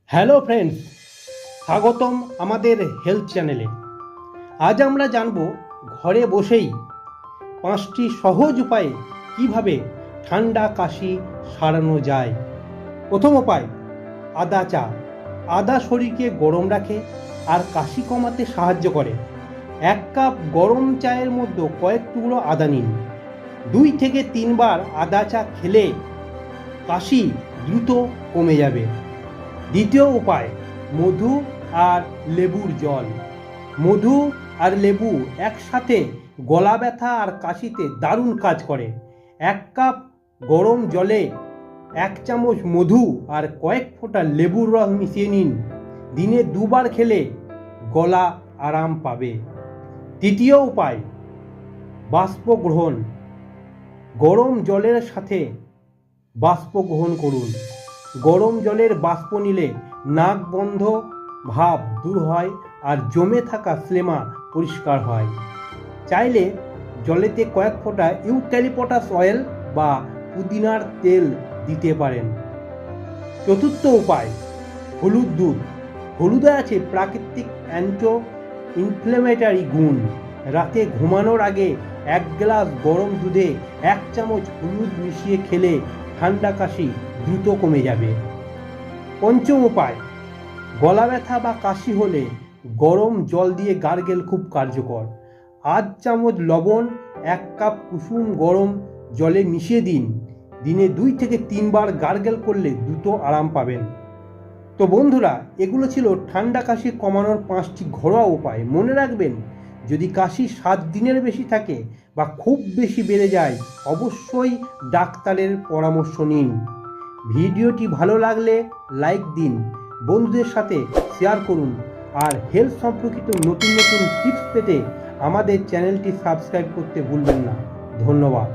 Hello friends, স্বাগতম আমাদের health চ্যানেলে। আজ আমরা জানব ঘরে বসেই 5টি সহজ উপায়ে কিভাবে ঠান্ডা কাশি সারানো যায়। প্রথম উপায়, আদা চা। আদা শরীরকে গরম রাখে আর কাশি কমাতে সাহায্য করে। 1 কাপ গরম চায়ের মধ্যে কয়েক টুকরো আদা নিন। 2 থেকে 3 বার আদা চা খেলে কাশি দ্রুত কমে যাবে। দ্বিতীয় উপায়, মধু আর লেবুর জল। মধু আর লেবু একসাথে গলা ব্যথা আর কাশিতে দারুণ কাজ করে। 1 কাপ গরম জলে 1 চামচ মধু আর কয়েক ফোঁটা লেবুর রস মিশিয়ে নিন। দিনে 2 বার খেলে গলা আরাম পাবে। তৃতীয় উপায়, বাষ্প গ্রহণ। গরম জলের সাথে বাষ্প গ্রহণ করুন। গরম জলের বাষ্প নিলে নাক বন্ধ ভাব দূর হয় আর জমে থাকা ফ্লেমা পরিষ্কার হয়। চাইলে জলেতে কয়েক ফোঁটা ইউক্যালিপটাস অয়েল বা পুদিনার তেল দিতে পারেন। চতুর্থ উপায়, হলুদ দুধ। হলুদে আছে প্রাকৃতিক অ্যান্টি ইনফ্ল্যামেটরি গুণ। রাতে ঘুমানোর আগে 1 গ্লাস গরম দুধে 1 চামচ হলুদ মিশিয়ে খেলে ঠান্ডা কাশি দ্রুত কমে যাবে। পঞ্চম উপায়, গলা ব্যথা বা কাশি হলে গরম জল দিয়ে গার্গেল খুব কার্যকর। 8 চামচ লবণ 1 কাপ কুসুম গরম জলে মিশিয়ে দিন। দিনে 2 থেকে 3 বার গার্গেল করলে দ্রুত আরাম পাবেন। তো বন্ধুরা, এগুলো ছিল ঠান্ডা কাশি কমানোর 5টি ঘরোয়া উপায়। মনে রাখবেন, যদি কাশি 7 দিনের বেশি থাকে বা খুব বেশি বেড়ে যায়, অবশ্যই ডাক্তারের পরামর্শ নিন। ভিডিওটি ভালো লাগলে লাইক দিন, বন্ধুদের সাথে শেয়ার করুন আর হেলথ সম্পর্কিত নতুন নতুন টিপস পেতে আমাদের চ্যানেলটি সাবস্ক্রাইব করতে ভুলবেন না। ধন্যবাদ।